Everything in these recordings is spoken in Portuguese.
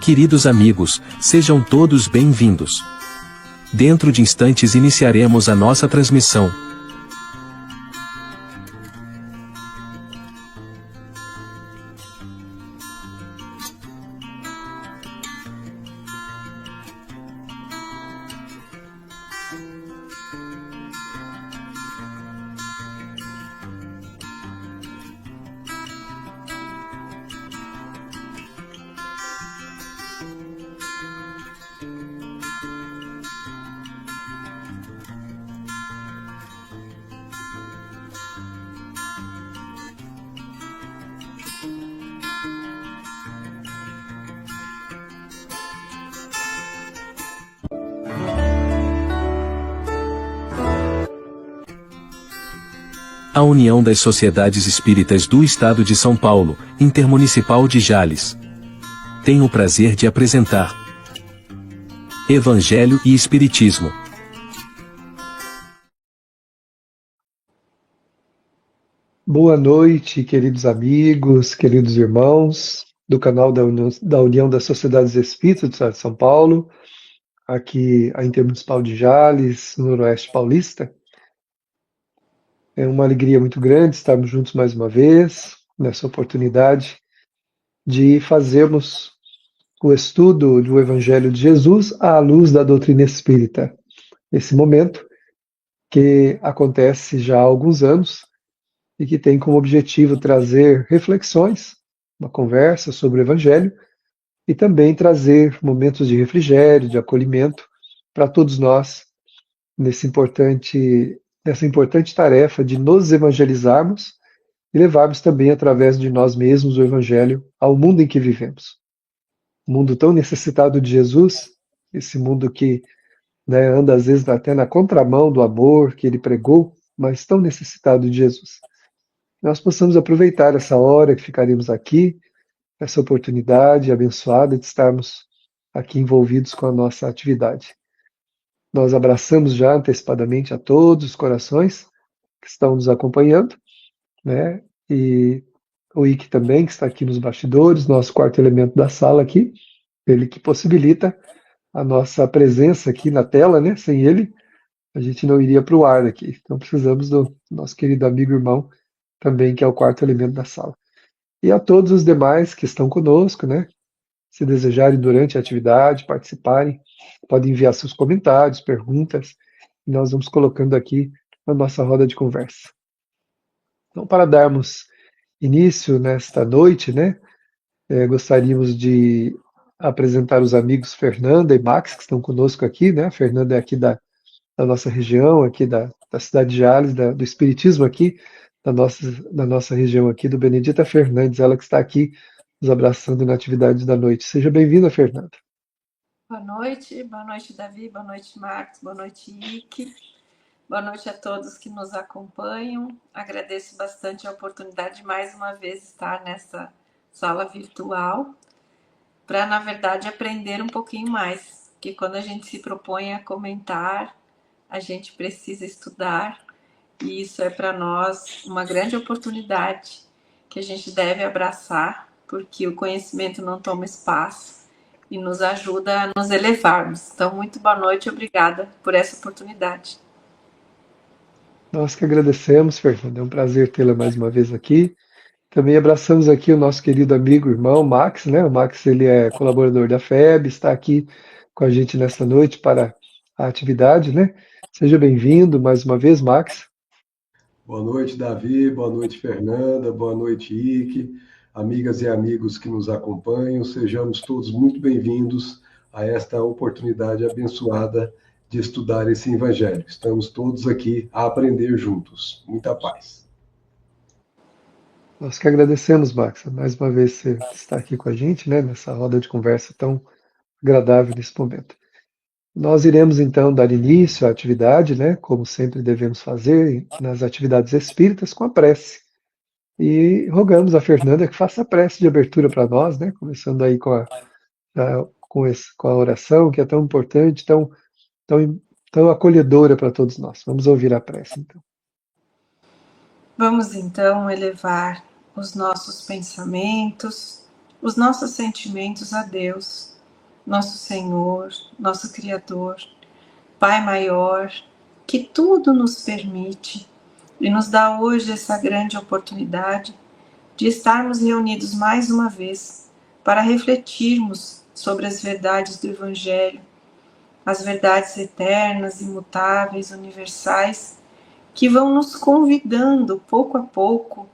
Queridos amigos, sejam todos bem-vindos. Dentro de instantes iniciaremos a nossa transmissão. A União das Sociedades Espíritas do Estado de São Paulo, Intermunicipal de Jales, tem o prazer de apresentar Evangelho e Espiritismo. Boa noite, queridos amigos, queridos irmãos do canal da União das Sociedades Espíritas do Estado de São Paulo, aqui a Intermunicipal de Jales, no Noroeste Paulista. É uma alegria muito grande estarmos juntos mais uma vez, nessa oportunidade de fazermos o estudo do Evangelho de Jesus à luz da doutrina espírita. Esse momento que acontece já há alguns anos e que tem como objetivo trazer reflexões, uma conversa sobre o Evangelho e também trazer momentos de refrigério, de acolhimento para todos nós nessa importante tarefa de nos evangelizarmos e levarmos também através de nós mesmos o Evangelho ao mundo em que vivemos. Um mundo tão necessitado de Jesus, esse mundo que anda às vezes até na contramão do amor que ele pregou, mas tão necessitado de Jesus. Nós possamos aproveitar essa hora que ficaremos aqui, essa oportunidade abençoada de estarmos aqui envolvidos com a nossa atividade. Nós abraçamos já antecipadamente a todos os corações que estão nos acompanhando, né? E o Ike também, que está aqui nos bastidores, nosso quarto elemento da sala aqui, ele que possibilita a nossa presença aqui na tela, né? Sem ele, a gente não iria para o ar aqui. Então precisamos do nosso querido amigo e irmão também, que é o quarto elemento da sala. E a todos os demais que estão conosco, né? Se desejarem durante a atividade, participarem, podem enviar seus comentários, perguntas, e nós vamos colocando aqui na nossa roda de conversa. Então, para darmos início nesta noite, né, gostaríamos de apresentar os amigos Fernanda e Max, que estão conosco aqui, né? A Fernanda é aqui da nossa região, aqui da cidade de Jales, do Espiritismo aqui, da nossa região aqui, do Benedita Fernandes, ela que está aqui nos abraçando na atividade da noite. Seja bem-vinda, Fernanda. Boa noite, Davi, boa noite, Marcos, boa noite, Ike. Boa noite a todos que nos acompanham. Agradeço bastante a oportunidade de mais uma vez estar nessa sala virtual para, na verdade, aprender um pouquinho mais, porque quando a gente se propõe a comentar, a gente precisa estudar, e isso é para nós uma grande oportunidade que a gente deve abraçar, porque o conhecimento não toma espaço e nos ajuda a nos elevarmos. Então, muito boa noite e obrigada por essa oportunidade. Nós que agradecemos, Fernanda, é um prazer tê-la mais uma vez aqui. Também abraçamos aqui o nosso querido amigo, irmão Max, né? O Max, ele é colaborador da FEB, está aqui com a gente nesta noite para a atividade, né? Seja bem-vindo mais uma vez, Max. Boa noite, Davi, boa noite, Fernanda, boa noite, Ike, amigas e amigos que nos acompanham, sejamos todos muito bem-vindos a esta oportunidade abençoada de estudar esse Evangelho. Estamos todos aqui a aprender juntos. Muita paz. Nós que agradecemos, Max, mais uma vez você está aqui com a gente, né, nessa roda de conversa tão agradável nesse momento. Nós iremos então dar início à atividade, né, como sempre devemos fazer nas atividades espíritas, com a prece. E rogamos a Fernanda que faça a prece de abertura para nós, né, começando aí com a oração, que é tão importante, tão acolhedora para todos nós. Vamos ouvir a prece, então. Vamos então elevar os nossos pensamentos, os nossos sentimentos a Deus, nosso Senhor, nosso Criador, Pai maior, que tudo nos permite e nos dá hoje essa grande oportunidade de estarmos reunidos mais uma vez para refletirmos sobre as verdades do Evangelho, as verdades eternas, imutáveis, universais, que vão nos convidando pouco a pouco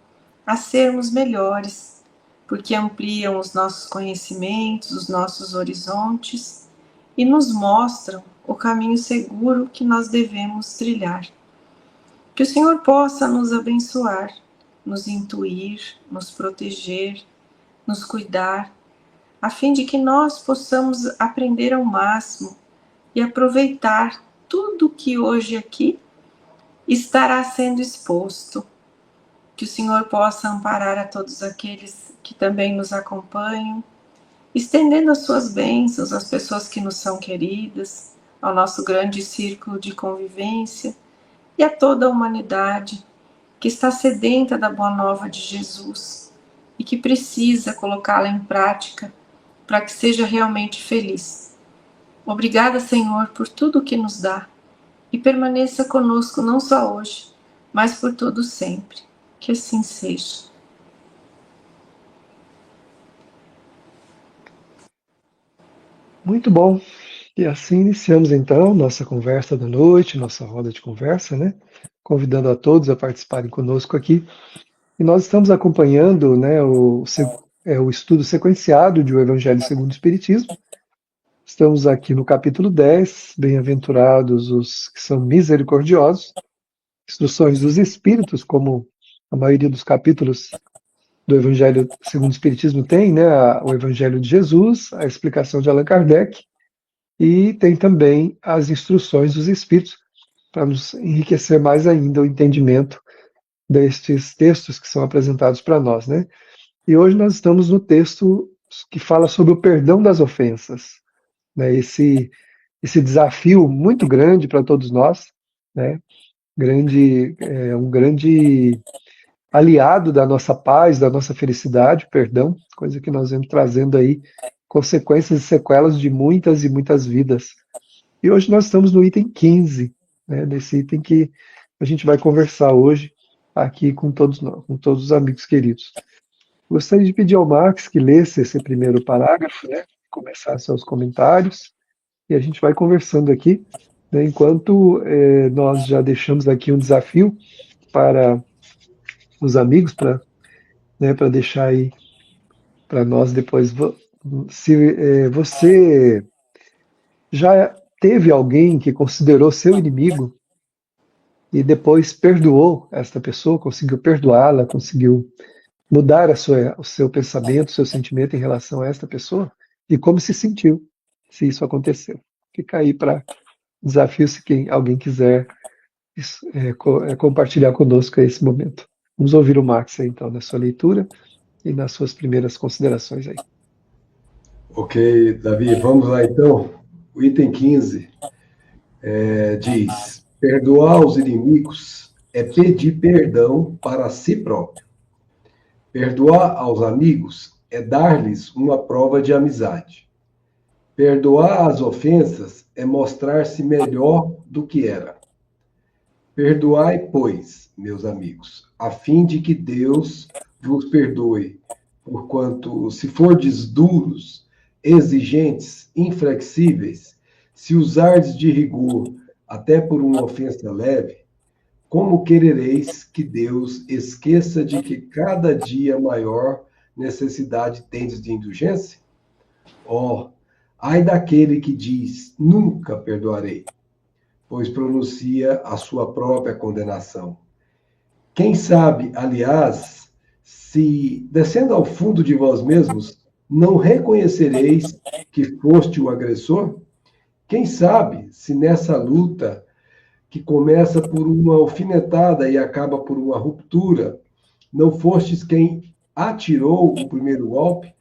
a sermos melhores, porque ampliam os nossos conhecimentos, os nossos horizontes e nos mostram o caminho seguro que nós devemos trilhar. Que o Senhor possa nos abençoar, nos intuir, nos proteger, nos cuidar, a fim de que nós possamos aprender ao máximo e aproveitar tudo que hoje aqui estará sendo exposto. Que o Senhor possa amparar a todos aqueles que também nos acompanham, estendendo as suas bênçãos às pessoas que nos são queridas, ao nosso grande círculo de convivência e a toda a humanidade que está sedenta da boa nova de Jesus e que precisa colocá-la em prática para que seja realmente feliz. Obrigada, Senhor, por tudo o que nos dá e permaneça conosco não só hoje, mas por todo sempre. Que assim seja. Muito bom. E assim iniciamos então nossa conversa da noite, nossa roda de conversa, né? Convidando a todos a participarem conosco aqui. E nós estamos acompanhando, né, o estudo sequenciado de O Evangelho segundo o Espiritismo. Estamos aqui no capítulo 10, Bem-aventurados os que são misericordiosos, instruções dos Espíritos, como a maioria dos capítulos do Evangelho segundo o Espiritismo tem, né, o Evangelho de Jesus, a explicação de Allan Kardec, e tem também as instruções dos Espíritos, para nos enriquecer mais ainda o entendimento destes textos que são apresentados para nós, né? E hoje nós estamos no texto que fala sobre o perdão das ofensas, né? Esse desafio muito grande para todos nós, né? Um grande aliado da nossa paz, da nossa felicidade, perdão, coisa que nós vemos trazendo aí consequências e sequelas de muitas e muitas vidas. E hoje nós estamos no item 15, né? Desse item que a gente vai conversar hoje aqui com todos nós, com todos os amigos queridos. Gostaria de pedir ao Max que lesse esse primeiro parágrafo, né? Começasse seus comentários, e a gente vai conversando aqui, né? Enquanto nós já deixamos aqui um desafio para os amigos, para deixar aí para nós depois. Se você já teve alguém que considerou seu inimigo e depois perdoou esta pessoa, conseguiu perdoá-la, conseguiu mudar o seu pensamento, o seu sentimento em relação a esta pessoa, e como se sentiu, se isso aconteceu. Fica aí para desafio se alguém quiser compartilhar conosco esse momento. Vamos ouvir o Max aí, então, na sua leitura e nas suas primeiras considerações aí. Ok, Davi, vamos lá então. O item 15 diz: perdoar os inimigos é pedir perdão para si próprio. Perdoar aos amigos é dar-lhes uma prova de amizade. Perdoar as ofensas é mostrar-se melhor do que era. Perdoai, pois, meus amigos, a fim de que Deus vos perdoe, porquanto, se fordes duros, exigentes, inflexíveis, se usardes de rigor até por uma ofensa leve, como querereis que Deus esqueça de que cada dia maior necessidade tendes de indulgência? Ai daquele que diz, nunca perdoarei, pois pronuncia a sua própria condenação. Quem sabe, aliás, se, descendo ao fundo de vós mesmos, não reconhecereis que foste o agressor? Quem sabe, se nessa luta, que começa por uma alfinetada e acaba por uma ruptura, não fostes quem atirou o primeiro golpe?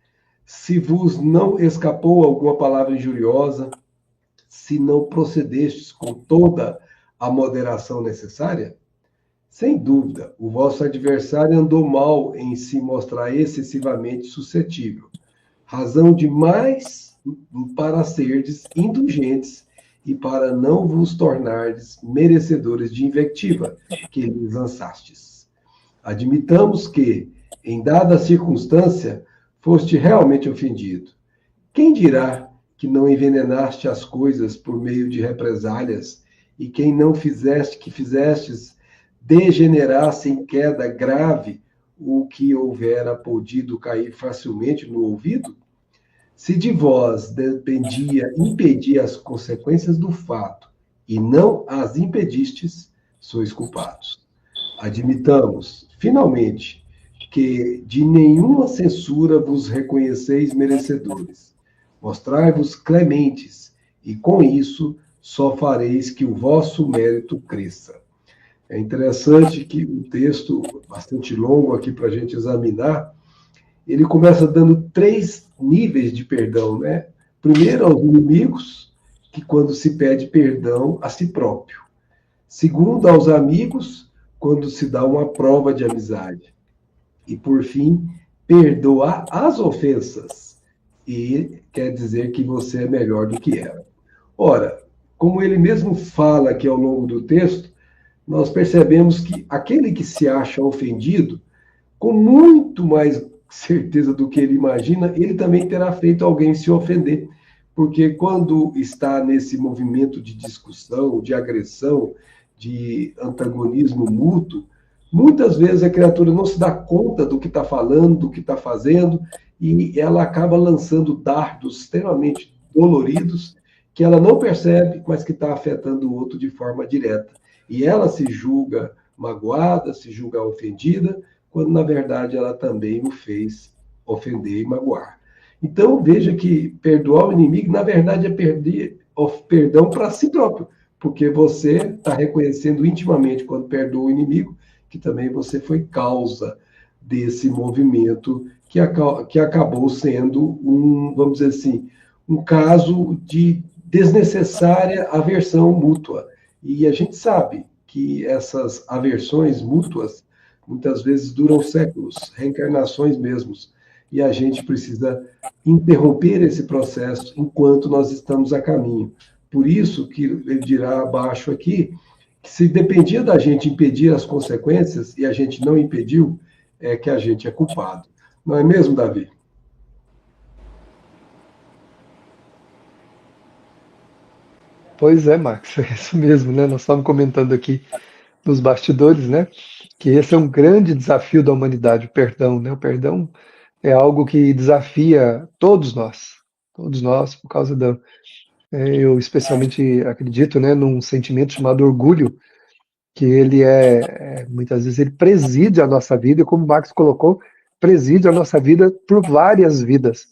Se vos não escapou alguma palavra injuriosa, se não procedestes com toda a moderação necessária? Sem dúvida, o vosso adversário andou mal em se mostrar excessivamente suscetível, razão de mais para serdes indulgentes e para não vos tornardes merecedores de invectiva que lhes lançastes. Admitamos que, em dada circunstância, foste realmente ofendido. Quem dirá que não envenenaste as coisas por meio de represálias, e quem não fizestes degenerasse em queda grave o que houvera podido cair facilmente no ouvido? Se de vós dependia impedir as consequências do fato, e não as impedistes, sois culpados. Admitamos, finalmente, que de nenhuma censura vos reconheceis merecedores. Mostrai-vos clementes, e com isso só fareis que o vosso mérito cresça. É interessante que o texto, bastante longo aqui para a gente examinar, ele começa dando 3 níveis de perdão, né? Primeiro, aos inimigos, que quando se pede perdão a si próprio. Segundo, aos amigos, quando se dá uma prova de amizade. E, por fim, perdoar as ofensas. E quer dizer que você é melhor do que era. Ora, como ele mesmo fala aqui ao longo do texto, nós percebemos que aquele que se acha ofendido, com muito mais certeza do que ele imagina, ele também terá feito alguém se ofender. Porque quando está nesse movimento de discussão, de agressão, de antagonismo mútuo, muitas vezes a criatura não se dá conta do que está falando, do que está fazendo, e ela acaba lançando dardos extremamente doloridos que ela não percebe, mas que está afetando o outro de forma direta. E ela se julga magoada, se julga ofendida, quando na verdade ela também o fez ofender e magoar. Então veja que perdoar o inimigo, na verdade, é perder perdão para si próprio, porque você está reconhecendo intimamente, quando perdoa o inimigo, que também você foi causa desse movimento que acabou sendo vamos dizer assim, um caso de desnecessária aversão mútua. E a gente sabe que essas aversões mútuas muitas vezes duram séculos, reencarnações mesmo. E a gente precisa interromper esse processo enquanto nós estamos a caminho. Por isso que ele dirá abaixo aqui, que se dependia da gente impedir as consequências e a gente não impediu, é que a gente é culpado. Não é mesmo, Davi? Pois é, Max, é isso mesmo, né? Nós estávamos comentando aqui nos bastidores, né? Que esse é um grande desafio da humanidade, o perdão, né? O perdão é algo que desafia todos nós, por causa da. Eu especialmente acredito, né, num sentimento chamado orgulho, que ele muitas vezes, ele preside a nossa vida, e como o Max colocou, preside a nossa vida por várias vidas.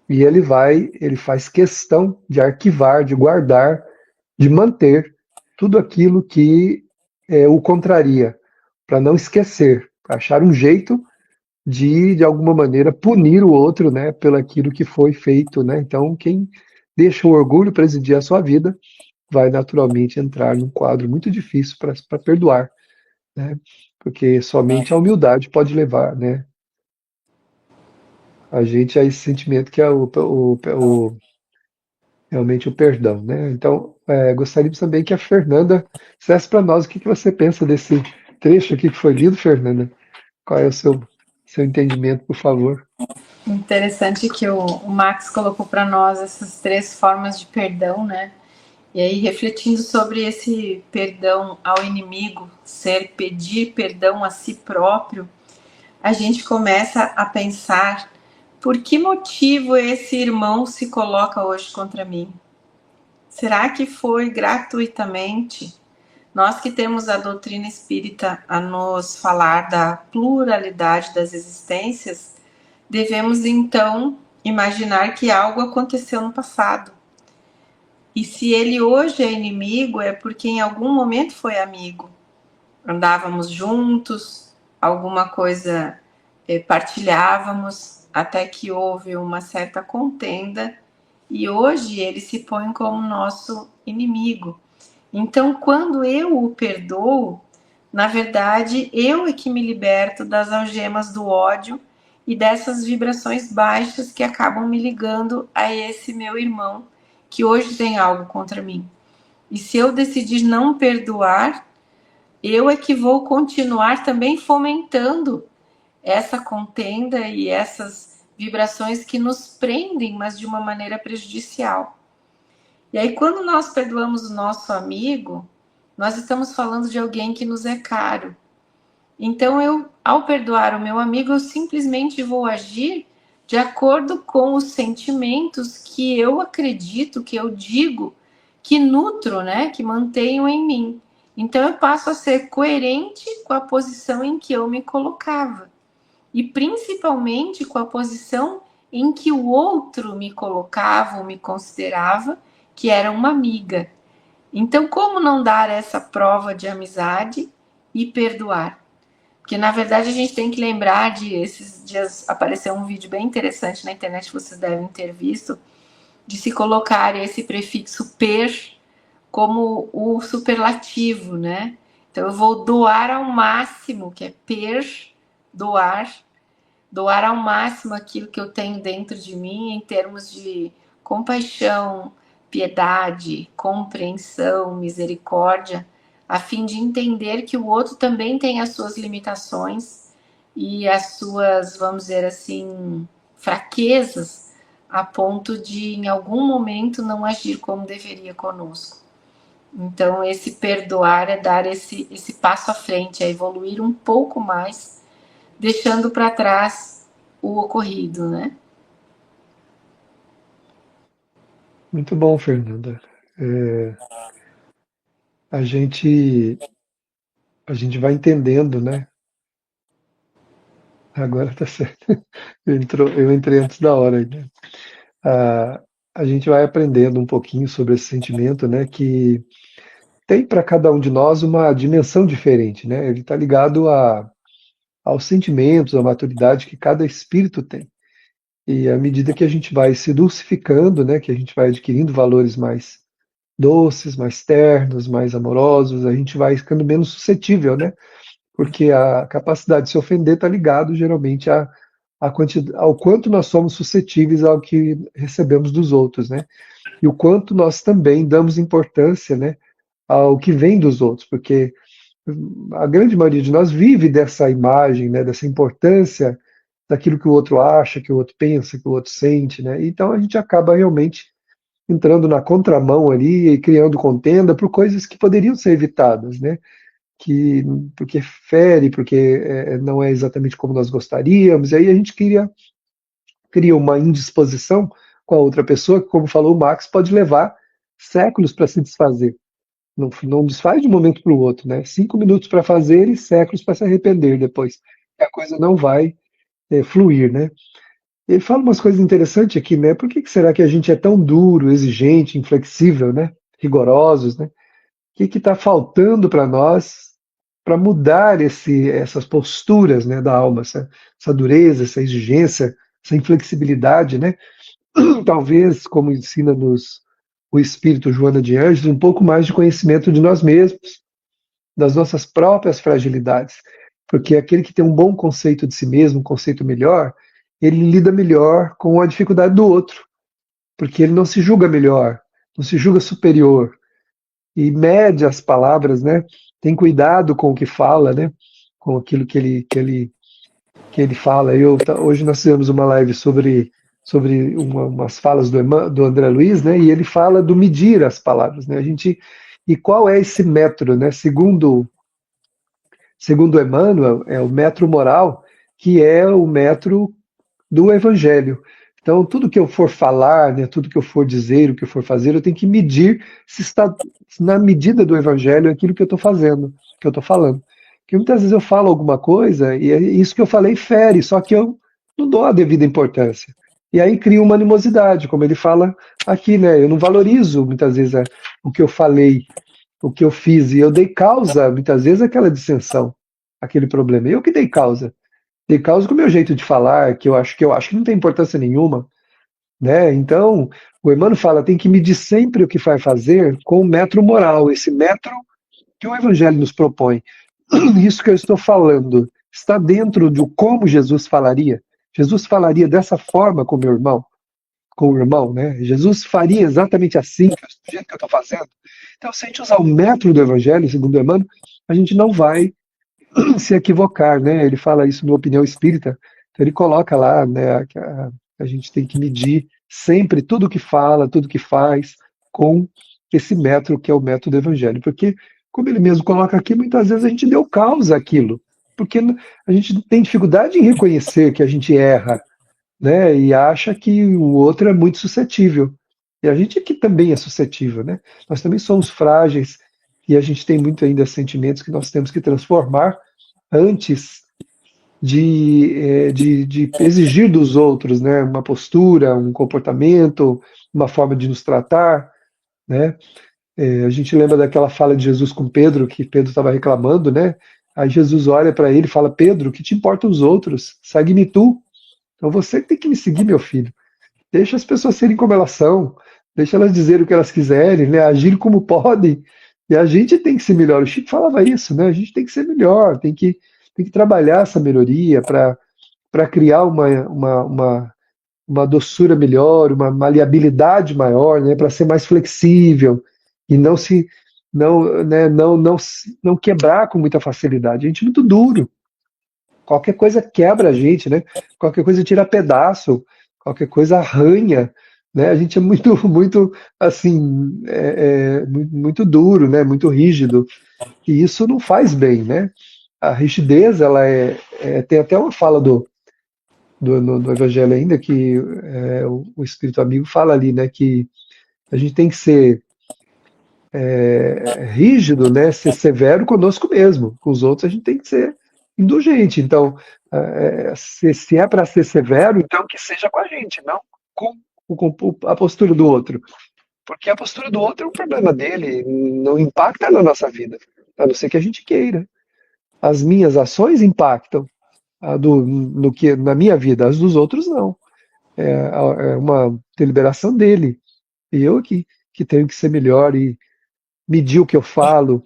E ele faz questão de arquivar, de guardar, de manter tudo aquilo que o contraria, para não esquecer, pra achar um jeito de alguma maneira, punir o outro, né, pelo aquilo que foi feito, né? Então, quem deixa o orgulho presidir a sua vida vai naturalmente entrar num quadro muito difícil para perdoar, né? Porque somente a humildade pode levar, né, a gente a esse sentimento que é realmente o perdão, né? Então, gostaríamos também que a Fernanda dissesse para nós o que você pensa desse trecho aqui que foi lido, Fernanda. Qual é o seu entendimento, por favor? Interessante que o Max colocou para nós essas 3 formas de perdão, né? E aí, refletindo sobre esse perdão ao inimigo, ser pedir perdão a si próprio, a gente começa a pensar por que motivo esse irmão se coloca hoje contra mim? Será que foi gratuitamente? Nós que temos a doutrina espírita a nos falar da pluralidade das existências, devemos então imaginar que algo aconteceu no passado. E se ele hoje é inimigo, é porque em algum momento foi amigo. Andávamos juntos, alguma coisa partilhávamos, até que houve uma certa contenda, e hoje ele se põe como nosso inimigo. Então, quando eu o perdoo, na verdade, eu é que me liberto das algemas do ódio e dessas vibrações baixas que acabam me ligando a esse meu irmão, que hoje tem algo contra mim. E se eu decidir não perdoar, eu é que vou continuar também fomentando essa contenda e essas vibrações que nos prendem, mas de uma maneira prejudicial. E aí, quando nós perdoamos o nosso amigo, nós estamos falando de alguém que nos é caro. Então, ao perdoar o meu amigo, eu simplesmente vou agir de acordo com os sentimentos que eu acredito, que eu digo, que nutro, né, que mantenho em mim. Então, eu passo a ser coerente com a posição em que eu me colocava. E principalmente com a posição em que o outro me colocava ou me considerava, que era uma amiga. Então, como não dar essa prova de amizade e perdoar? Porque, na verdade, a gente tem que lembrar de esses dias apareceu um vídeo bem interessante na internet, vocês devem ter visto, de se colocar esse prefixo per como o superlativo, né? Então, eu vou doar ao máximo, que é perdoar, doar ao máximo aquilo que eu tenho dentro de mim em termos de compaixão, piedade, compreensão, misericórdia, a fim de entender que o outro também tem as suas limitações e as suas, vamos dizer assim, fraquezas, a ponto de, em algum momento, não agir como deveria conosco. Então, esse perdoar é dar esse passo à frente, é evoluir um pouco mais, deixando para trás o ocorrido, né? Muito bom, Fernanda. A gente vai entendendo, né? Agora tá certo. Eu entrei antes da hora, né? A gente vai aprendendo um pouquinho sobre esse sentimento, né? Que tem para cada um de nós uma dimensão diferente, né? Ele está ligado aos sentimentos, à maturidade que cada espírito tem. E à medida que a gente vai se dulcificando, né? Que a gente vai adquirindo valores mais doces, mais ternos, mais amorosos, a gente vai ficando menos suscetível, né? Porque a capacidade de se ofender está ligado geralmente ao quanto nós somos suscetíveis ao que recebemos dos outros, né? E o quanto nós também damos importância, né, ao que vem dos outros, porque a grande maioria de nós vive dessa imagem, né, dessa importância daquilo que o outro acha, que o outro pensa, que o outro sente, né? Então a gente acaba realmente entrando na contramão ali e criando contenda por coisas que poderiam ser evitadas, né? Porque fere, porque não é exatamente como nós gostaríamos, e aí a gente cria uma indisposição com a outra pessoa, que, como falou o Max, pode levar séculos para se desfazer. Não desfaz de um momento para o outro, né? 5 minutos para fazer e séculos para se arrepender depois. A coisa não vai fluir, né? Ele fala umas coisas interessantes aqui, né? Por que será que a gente é tão duro, exigente, inflexível, né? Rigorosos, né? O que está faltando para nós para mudar essas posturas, né, da alma, essa dureza, essa exigência, essa inflexibilidade, né? Talvez, como ensina-nos o Espírito Joana de Ângeles, um pouco mais de conhecimento de nós mesmos, das nossas próprias fragilidades. Porque aquele que tem um bom conceito de si mesmo, um conceito melhor, ele lida melhor com a dificuldade do outro. Porque ele não se julga melhor, não se julga superior. E mede as palavras, né? Tem cuidado com o que fala, né? Com aquilo que ele fala. Hoje nós fizemos uma live sobre umas falas do André Luiz, né? E ele fala do medir as palavras, né? E qual é esse método, né? Segundo Emmanuel, é o metro moral, que é o metro do Evangelho. Então, tudo que eu for falar, né, tudo que eu for dizer, o que eu for fazer, eu tenho que medir se está na medida do Evangelho aquilo que eu estou fazendo, que eu estou falando. Porque muitas vezes eu falo alguma coisa e isso que eu falei fere, só que eu não dou a devida importância. E aí cria uma animosidade, como ele fala aqui, né? Eu não valorizo muitas vezes o que eu falei, o que eu fiz, e eu dei causa, muitas vezes, àquela dissensão, aquele problema. Eu que dei causa. Dei causa com o meu jeito de falar, que eu acho que não tem importância nenhuma, né? Então, o Emmanuel fala, tem que medir sempre o que vai fazer com o metro moral, esse metro que o Evangelho nos propõe. Isso que eu estou falando está dentro de como Jesus falaria. Jesus falaria dessa forma com meu irmão, com o irmão, né? Jesus faria exatamente assim, do jeito que eu estou fazendo. Então, se a gente usar o método do Evangelho, segundo Emmanuel, a gente não vai se equivocar, né? Ele fala isso no Opinião Espírita. Então, ele coloca lá, né, que a gente tem que medir sempre tudo que fala, tudo que faz, com esse método que é o método do Evangelho. Porque, como ele mesmo coloca aqui, muitas vezes a gente deu causa àquilo. Porque a gente tem dificuldade em reconhecer que a gente erra, né? E acha que o outro é muito suscetível. E a gente aqui também é suscetível, né? Nós também somos frágeis e a gente tem muito ainda sentimentos que nós temos que transformar antes de exigir dos outros, né? Uma postura, um comportamento, uma forma de nos tratar, né? A gente lembra daquela fala de Jesus com Pedro, que Pedro estava reclamando, né? Aí Jesus olha para ele e fala: Pedro, o que te importa os outros? Segue-me tu. Então você que tem que me seguir, meu filho. Deixa as pessoas serem como elas são, deixa elas dizerem o que elas quiserem, né? Agirem como podem. E a gente tem que ser melhor. O Chico falava isso, né? A gente tem que ser melhor, tem que trabalhar essa melhoria para criar uma doçura melhor, uma maleabilidade maior, né? Para ser mais flexível e não se não, né, não quebrar com muita facilidade. A gente é muito duro. Qualquer coisa quebra a gente, né? Qualquer coisa tira pedaço, qualquer coisa arranha, né? A gente é muito, muito, assim, muito duro, né? Muito rígido. E isso não faz bem, né? A rigidez, ela tem até uma fala no Evangelho ainda, que o Espírito Amigo fala ali, né? Que a gente tem que ser rígido, né? Ser severo conosco mesmo. Com os outros a gente tem que ser indulgente. Então, se é para ser severo, então que seja com a gente, não com a postura do outro. Porque a postura do outro é um problema dele, não impacta na nossa vida, a não ser que a gente queira. As minhas ações impactam na minha vida, as dos outros não. É uma deliberação dele. E eu que tenho que ser melhor e medir o que eu falo,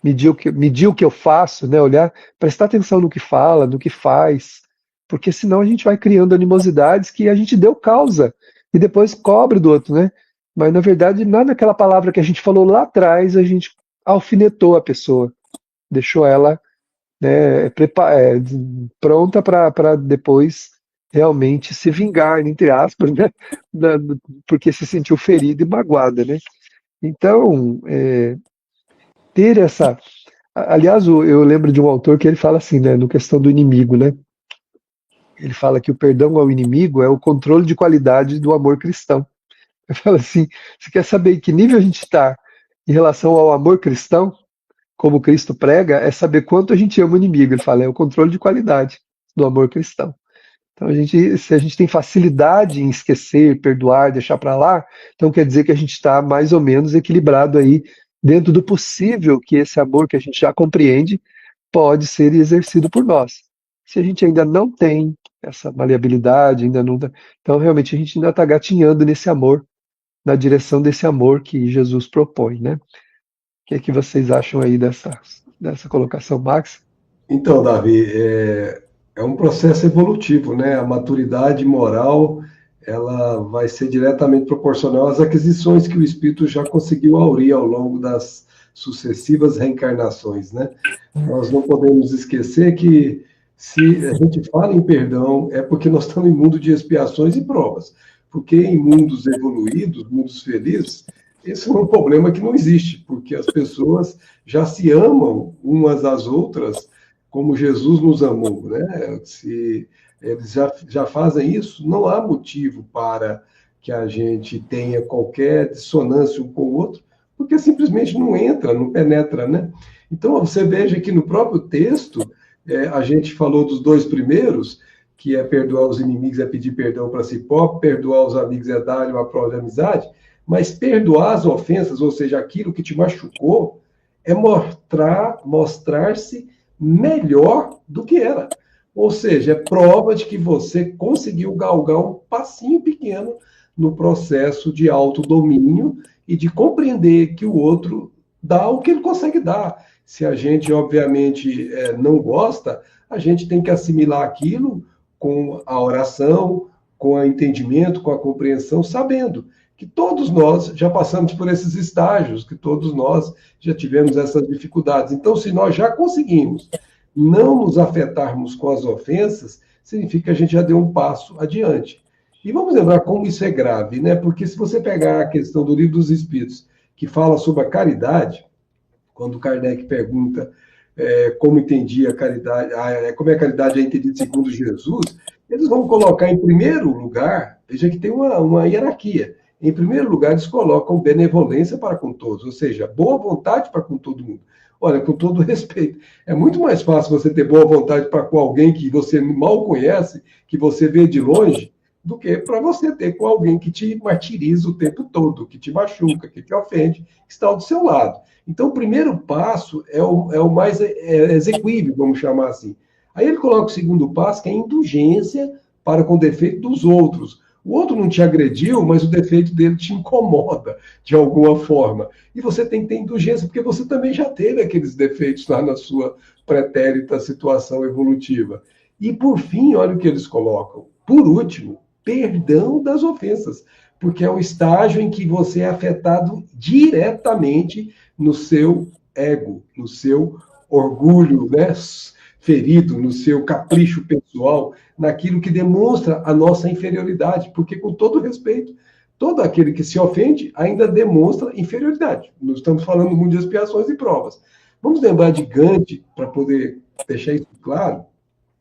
medir o que eu faço, né? Olhar, prestar atenção no que fala, no que faz, porque senão a gente vai criando animosidades que a gente deu causa e depois cobre do outro, né? Mas na verdade, não é naquela palavra que a gente falou lá atrás, a gente alfinetou a pessoa, deixou ela, né, pronta para depois realmente se vingar, entre aspas, né? Porque se sentiu ferida e magoada, né? Então, ter essa. Aliás, eu lembro de um autor que ele fala assim, né, no questão do inimigo, né? Ele fala que o perdão ao inimigo é o controle de qualidade do amor cristão. Ele fala assim: você quer saber em que nível a gente está em relação ao amor cristão, como Cristo prega, é saber quanto a gente ama o inimigo. Ele fala, é o controle de qualidade do amor cristão. Então, se a gente tem facilidade em esquecer, perdoar, deixar para lá, então quer dizer que a gente está mais ou menos equilibrado aí, dentro do possível que esse amor que a gente já compreende pode ser exercido por nós. Se a gente ainda não tem essa maleabilidade, ainda não, então realmente a gente ainda está gatinhando nesse amor, na direção desse amor que Jesus propõe, né? O que é que vocês acham aí dessa colocação, Max? Então, Davi, é um processo evolutivo, né? A maturidade moral, ela vai ser diretamente proporcional às aquisições que o espírito já conseguiu aurir ao longo das sucessivas reencarnações, né? Nós não podemos esquecer que se a gente fala em perdão, é porque nós estamos em mundo de expiações e provas. Porque em mundos evoluídos, mundos felizes, esse é um problema que não existe, porque as pessoas já se amam umas às outras como Jesus nos amou, né? Se eles já fazem isso, não há motivo para que a gente tenha qualquer dissonância um com o outro, porque simplesmente não entra, não penetra, né? Então, você veja que no próprio texto, a gente falou dos dois primeiros, que é perdoar os inimigos é pedir perdão para si próprio, perdoar os amigos é dar-lhe uma prova de amizade, mas perdoar as ofensas, ou seja, aquilo que te machucou, é mostrar-se melhor do que era. Ou seja, é prova de que você conseguiu galgar um passinho pequeno no processo de autodomínio e de compreender que o outro dá o que ele consegue dar. Se a gente, obviamente, não gosta, a gente tem que assimilar aquilo com a oração, com o entendimento, com a compreensão, sabendo que todos nós já passamos por esses estágios, que todos nós já tivemos essas dificuldades. Então, se nós já conseguimos não nos afetarmos com as ofensas, significa que a gente já deu um passo adiante. E vamos lembrar como isso é grave, né? Porque se você pegar a questão do Livro dos Espíritos, que fala sobre a caridade, quando Kardec pergunta como entendia a caridade, como é a caridade é entendida segundo Jesus, eles vão colocar em primeiro lugar, veja que tem uma hierarquia. Em primeiro lugar, eles colocam benevolência para com todos, ou seja, boa vontade para com todo mundo. Olha, com todo respeito, é muito mais fácil você ter boa vontade para com alguém que você mal conhece, que você vê de longe, do que para você ter com alguém que te martiriza o tempo todo, que te machuca, que te ofende, que está do seu lado. Então, o primeiro passo é o mais exequível, vamos chamar assim. Aí ele coloca o segundo passo, que é a indulgência para com o defeito dos outros. O outro não te agrediu, mas o defeito dele te incomoda de alguma forma. E você tem que ter indulgência, porque você também já teve aqueles defeitos lá na sua pretérita situação evolutiva. E, por fim, olha o que eles colocam. Por último, perdão das ofensas, porque é o estágio em que você é afetado diretamente no seu ego, no seu orgulho, né, ferido, no seu capricho pessoal, naquilo que demonstra a nossa inferioridade, porque, com todo respeito, todo aquele que se ofende ainda demonstra inferioridade. Nós estamos falando muito de expiações e provas. Vamos lembrar de Gandhi, para poder deixar isso claro.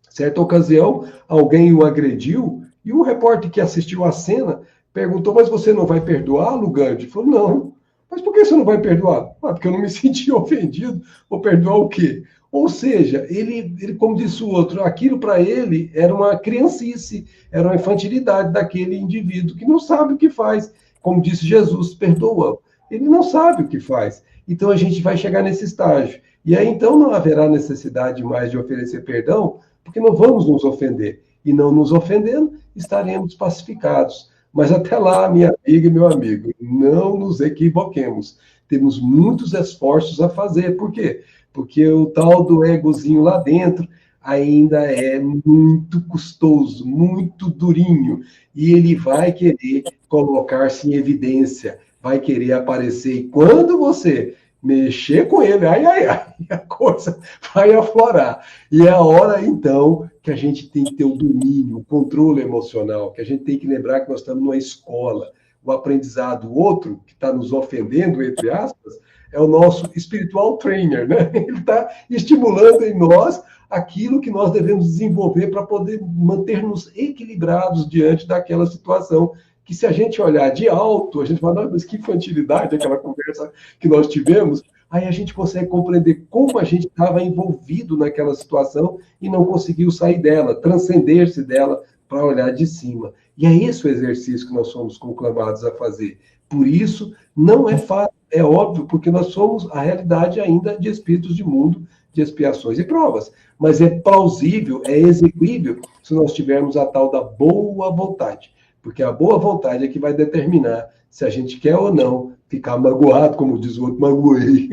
Certa ocasião, alguém o agrediu e o repórter que assistiu à cena perguntou: mas você não vai perdoá-lo, Gandhi? Ele falou: não. Mas por que você não vai perdoá-lo? Porque eu não me senti ofendido. Vou perdoar o quê? Ou seja, ele, como disse o outro, aquilo para ele era uma criancice, era uma infantilidade daquele indivíduo que não sabe o que faz. Como disse Jesus, perdoa. Ele não sabe o que faz. Então a gente vai chegar nesse estágio. E aí então não haverá necessidade mais de oferecer perdão, porque não vamos nos ofender. E não nos ofendendo, estaremos pacificados. Mas até lá, minha amiga e meu amigo, não nos equivoquemos. Temos muitos esforços a fazer. Por quê? Porque o tal do egozinho lá dentro ainda é muito custoso, muito durinho. E ele vai querer colocar-se em evidência, vai querer aparecer. E quando você mexer com ele, a coisa vai aflorar. E é a hora, então, que a gente tem que ter o domínio, o controle emocional, que a gente tem que lembrar que nós estamos numa escola. O aprendizado, o outro, que está nos ofendendo, entre aspas, é o nosso spiritual trainer, né? Ele está estimulando em nós aquilo que nós devemos desenvolver para poder manter-nos equilibrados diante daquela situação que, se a gente olhar de alto, a gente fala: mas que infantilidade aquela conversa que nós tivemos. Aí a gente consegue compreender como a gente estava envolvido naquela situação e não conseguiu sair dela, transcender-se dela para olhar de cima. E é esse o exercício que nós somos conclamados a fazer. Por isso, não é fácil, é óbvio, porque nós somos a realidade ainda de espíritos de mundo, de expiações e provas. Mas é plausível, é exequível, se nós tivermos a tal da boa vontade. Porque a boa vontade é que vai determinar se a gente quer ou não ficar magoado, como diz o outro, magoei.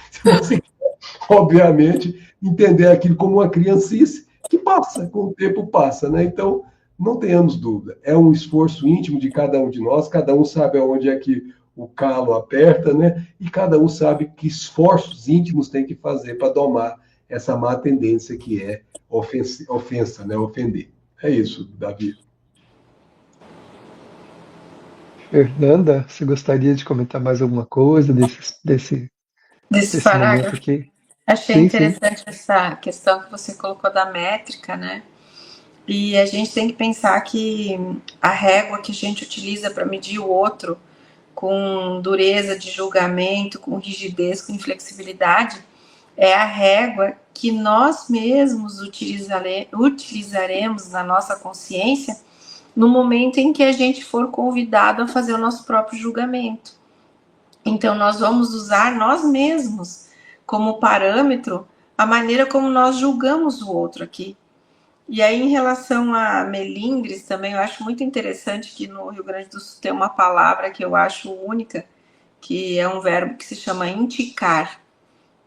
Se você quer, obviamente, entender aquilo como uma criancice que passa, com o tempo passa, né? Então, não tenhamos dúvida. É um esforço íntimo de cada um de nós, cada um sabe aonde é que o calo aperta, né? E cada um sabe que esforços íntimos tem que fazer para domar essa má tendência que é ofensa, né? Ofender. É isso, Davi. Fernanda, você gostaria de comentar mais alguma coisa desse momento parágrafo? aqui? Achei Sim, interessante essa questão que você colocou da métrica, né? E a gente tem que pensar que a régua que a gente utiliza para medir o outro com dureza de julgamento, com rigidez, com inflexibilidade, é a régua que nós mesmos utilizaremos na nossa consciência no momento em que a gente for convidado a fazer o nosso próprio julgamento. Então, nós vamos usar nós mesmos como parâmetro a maneira como nós julgamos o outro aqui. E aí, em relação a melindres, também eu acho muito interessante que no Rio Grande do Sul tem uma palavra que eu acho única, que é um verbo que se chama indicar.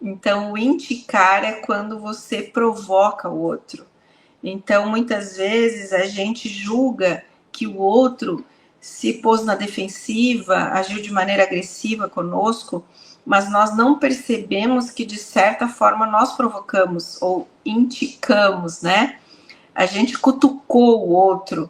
Então, o indicar é quando você provoca o outro. Então, muitas vezes, a gente julga que o outro se pôs na defensiva, agiu de maneira agressiva conosco, mas nós não percebemos que, de certa forma, nós provocamos ou indicamos, né? A gente cutucou o outro,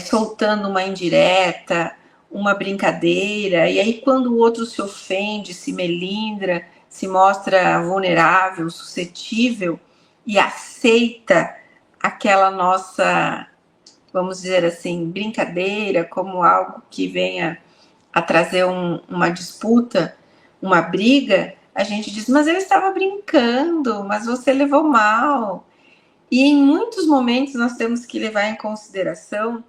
soltando uma indireta, uma brincadeira, e aí quando o outro se ofende, se melindra, se mostra vulnerável, suscetível e aceita aquela nossa, vamos dizer assim, brincadeira como algo que venha a trazer uma disputa, uma briga, a gente diz, mas eu estava brincando, mas você levou mal. E em muitos momentos nós temos que levar em consideração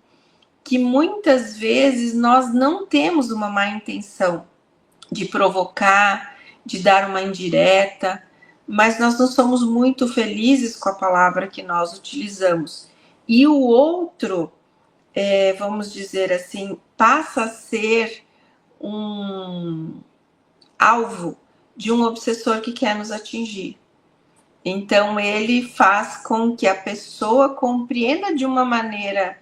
que muitas vezes nós não temos uma má intenção de provocar, de dar uma indireta, mas nós não somos muito felizes com a palavra que nós utilizamos. E o outro, vamos dizer assim, passa a ser um alvo de um obsessor que quer nos atingir. Então, ele faz com que a pessoa compreenda de uma maneira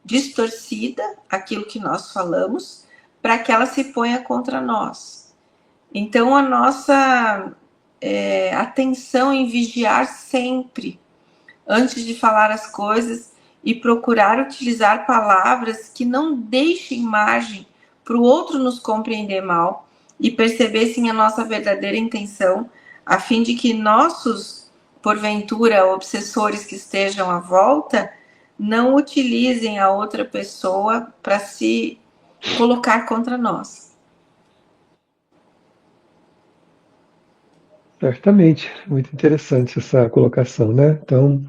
distorcida aquilo que nós falamos, para que ela se ponha contra nós. Então, a nossa atenção em vigiar sempre, antes de falar as coisas, e procurar utilizar palavras que não deixem margem para o outro nos compreender mal e perceber sim a nossa verdadeira intenção, a fim de que nossos, porventura, obsessores que estejam à volta, não utilizem a outra pessoa para se colocar contra nós. Certamente, muito interessante essa colocação, né? Então,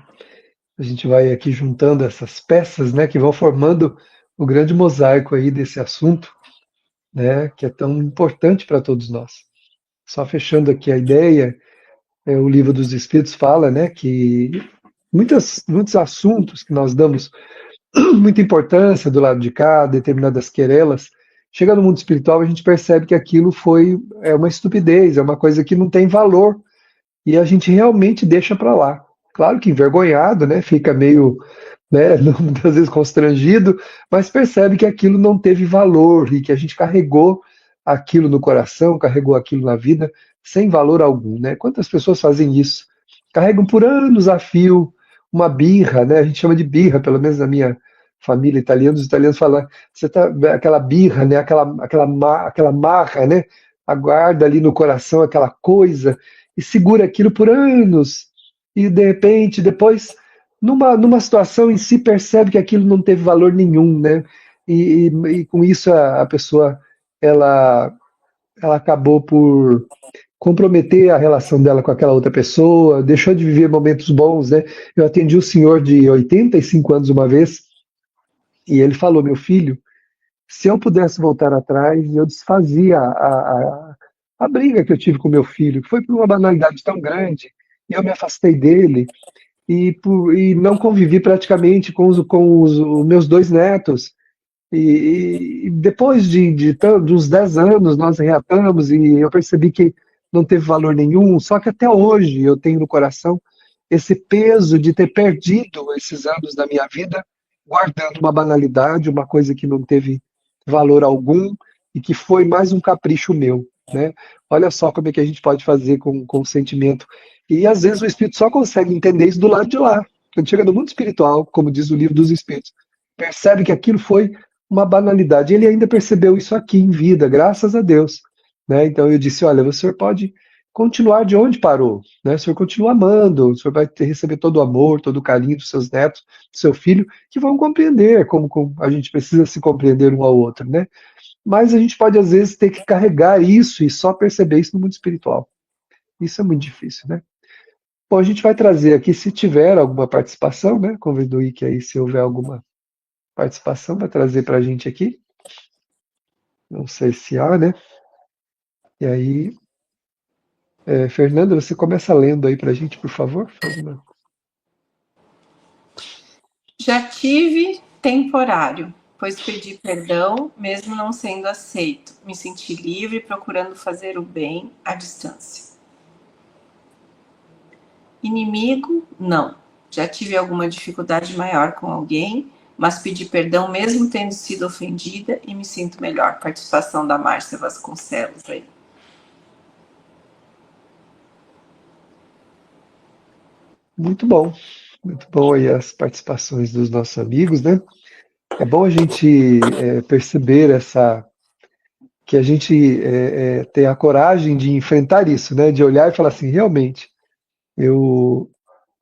a gente vai aqui juntando essas peças, né, que vão formando o grande mosaico aí desse assunto, né, que é tão importante para todos nós. Só fechando aqui a ideia, o Livro dos Espíritos fala, né, que muitos assuntos que nós damos muita importância do lado de cá, determinadas querelas, chega no mundo espiritual a gente percebe que aquilo é uma estupidez, é uma coisa que não tem valor e a gente realmente deixa para lá. Claro que envergonhado, né? Fica meio, né, muitas vezes constrangido, mas percebe que aquilo não teve valor e que a gente carregou aquilo no coração, carregou aquilo na vida sem valor algum, né? Quantas pessoas fazem isso? Carregam por anos a fio uma birra, né? A gente chama de birra, pelo menos na minha família italiana, os italianos falam, você tá aquela birra, né? Aquela marra, né? Aguarda ali no coração aquela coisa e segura aquilo por anos e de repente depois numa situação em si percebe que aquilo não teve valor nenhum, né? E com isso a pessoa ela, ela acabou por comprometer a relação dela com aquela outra pessoa, deixou de viver momentos bons, né? Eu atendi um senhor de 85 anos uma vez e ele falou, meu filho, se eu pudesse voltar atrás, eu desfazia a briga que eu tive com meu filho, que foi por uma banalidade tão grande, e eu me afastei dele, e não convivi praticamente com os meus dois netos. E depois de uns 10 anos nós reatamos e eu percebi que não teve valor nenhum, só que até hoje eu tenho no coração esse peso de ter perdido esses anos da minha vida guardando uma banalidade, uma coisa que não teve valor algum e que foi mais um capricho meu, né? Olha só como é que a gente pode fazer com o sentimento. E às vezes o espírito só consegue entender isso do lado de lá. Quando chega no mundo espiritual, como diz o Livro dos Espíritos, percebe que aquilo foi uma banalidade. Ele ainda percebeu isso aqui em vida, graças a Deus, né? Então eu disse, olha, o senhor pode continuar de onde parou, né? O senhor continua amando, o senhor vai receber todo o amor, todo o carinho dos seus netos, do seu filho, que vão compreender como a gente precisa se compreender um ao outro, né? Mas a gente pode às vezes ter que carregar isso e só perceber isso no mundo espiritual. Isso é muito difícil, né? Bom, a gente vai trazer aqui, se tiver alguma participação, né? Convido o Ike aí, se houver alguma participação, vai trazer para a gente aqui. Não sei se há, né? E aí, Fernanda, você começa lendo aí para a gente, por favor? Já tive temporário, pois pedi perdão, mesmo não sendo aceito. Me senti livre, procurando fazer o bem à distância. Inimigo, não. Já tive alguma dificuldade maior com alguém, mas pedi perdão mesmo tendo sido ofendida e me sinto melhor. Participação da Márcia Vasconcelos aí. Muito bom aí as participações dos nossos amigos, né? É bom a gente perceber que a gente tem a coragem de enfrentar isso, né? De olhar e falar assim, realmente, eu,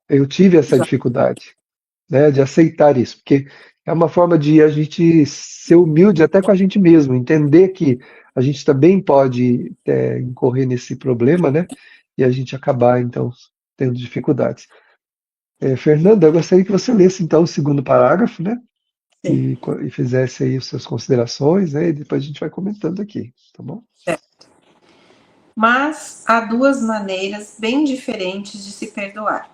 eu tive essa dificuldade, né? De aceitar isso, porque é uma forma de a gente ser humilde até com a gente mesmo, entender que a gente também pode incorrer nesse problema, né? E a gente acabar, então, tendo dificuldades. Fernanda, eu gostaria que você lesse, então, o segundo parágrafo, né? Sim. E fizesse aí as suas considerações, né? E depois a gente vai comentando aqui, tá bom? Mas há duas maneiras bem diferentes de se perdoar: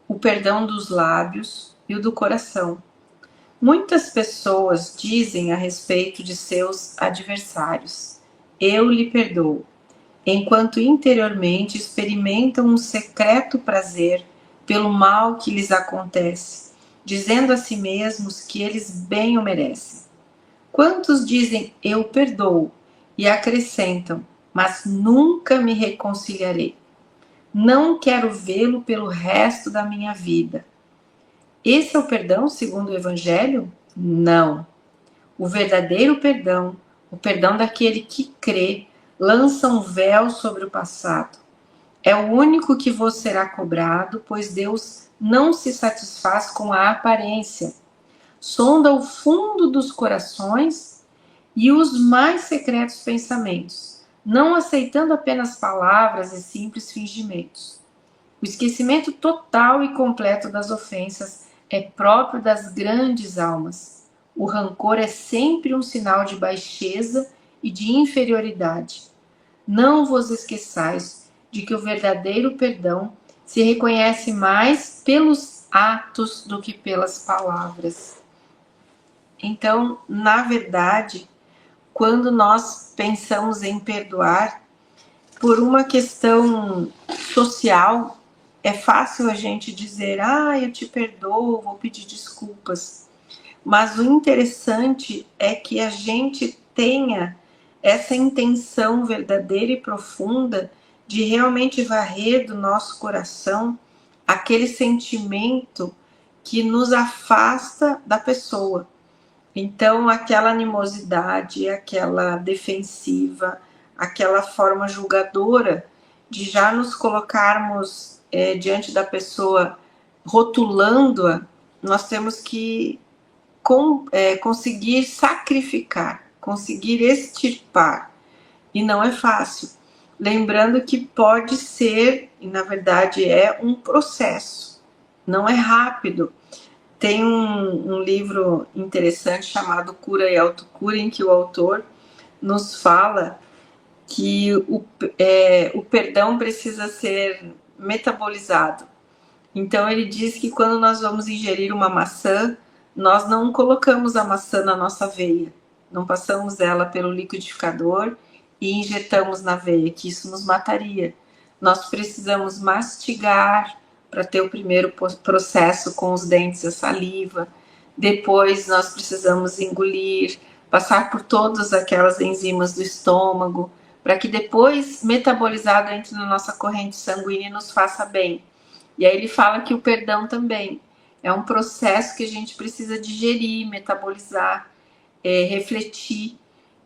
o perdão dos lábios e o do coração. Muitas pessoas dizem a respeito de seus adversários: eu lhe perdoo, enquanto interiormente experimentam um secreto prazer pelo mal que lhes acontece, dizendo a si mesmos que eles bem o merecem. Quantos dizem eu perdoo e acrescentam, mas nunca me reconciliarei. Não quero vê-lo pelo resto da minha vida. Esse é o perdão segundo o Evangelho? Não. O verdadeiro perdão, o perdão daquele que crê, lança um véu sobre o passado. É o único que vos será cobrado, pois Deus não se satisfaz com a aparência. Sonda o fundo dos corações e os mais secretos pensamentos, não aceitando apenas palavras e simples fingimentos. O esquecimento total e completo das ofensas é próprio das grandes almas. O rancor é sempre um sinal de baixeza e de inferioridade. Não vos esqueçais de que o verdadeiro perdão se reconhece mais pelos atos do que pelas palavras. Então, na verdade, quando nós pensamos em perdoar, por uma questão social, é fácil a gente dizer, eu te perdoo, vou pedir desculpas. Mas o interessante é que a gente tenha essa intenção verdadeira e profunda de realmente varrer do nosso coração aquele sentimento que nos afasta da pessoa. Então, aquela animosidade, aquela defensiva, aquela forma julgadora de já nos colocarmos diante da pessoa rotulando-a, nós temos que conseguir sacrificar, conseguir extirpar. E não é fácil. Lembrando que pode ser, e na verdade é um processo, não é rápido. Tem um livro interessante chamado Cura e Autocura, em que o autor nos fala que o perdão precisa ser metabolizado. Então ele diz que quando nós vamos ingerir uma maçã, nós não colocamos a maçã na nossa veia, não passamos ela pelo liquidificador e injetamos na veia, que isso nos mataria. Nós precisamos mastigar para ter o primeiro processo com os dentes, a saliva. Depois nós precisamos engolir, passar por todas aquelas enzimas do estômago, para que depois, metabolizado, entre na nossa corrente sanguínea e nos faça bem. E aí ele fala que o perdão também é um processo que a gente precisa digerir, metabolizar, refletir.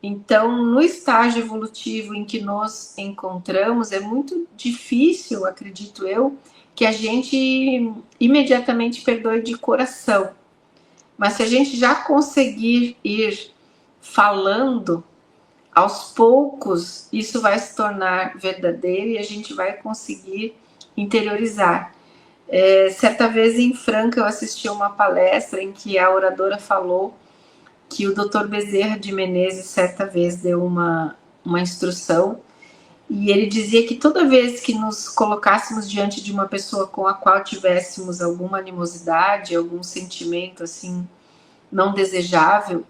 Então, no estágio evolutivo em que nos encontramos, é muito difícil, acredito eu, que a gente imediatamente perdoe de coração. Mas se a gente já conseguir ir falando, aos poucos, isso vai se tornar verdadeiro e a gente vai conseguir interiorizar. Certa vez em Franca eu assisti a uma palestra em que a oradora falou que o Dr. Bezerra de Menezes certa vez deu uma instrução e ele dizia que toda vez que nos colocássemos diante de uma pessoa com a qual tivéssemos alguma animosidade, algum sentimento assim não desejável,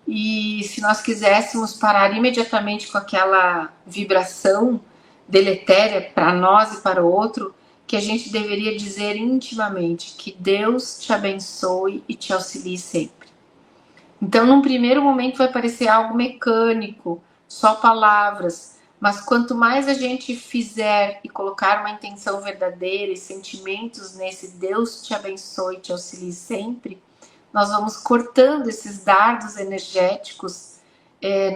e se nós quiséssemos parar imediatamente com aquela vibração deletéria para nós e para o outro, que a gente deveria dizer intimamente: que Deus te abençoe e te auxilie sempre. Então, num primeiro momento vai parecer algo mecânico, só palavras, mas quanto mais a gente fizer e colocar uma intenção verdadeira e sentimentos nesse Deus te abençoe e te auxilie sempre, nós vamos cortando esses dardos energéticos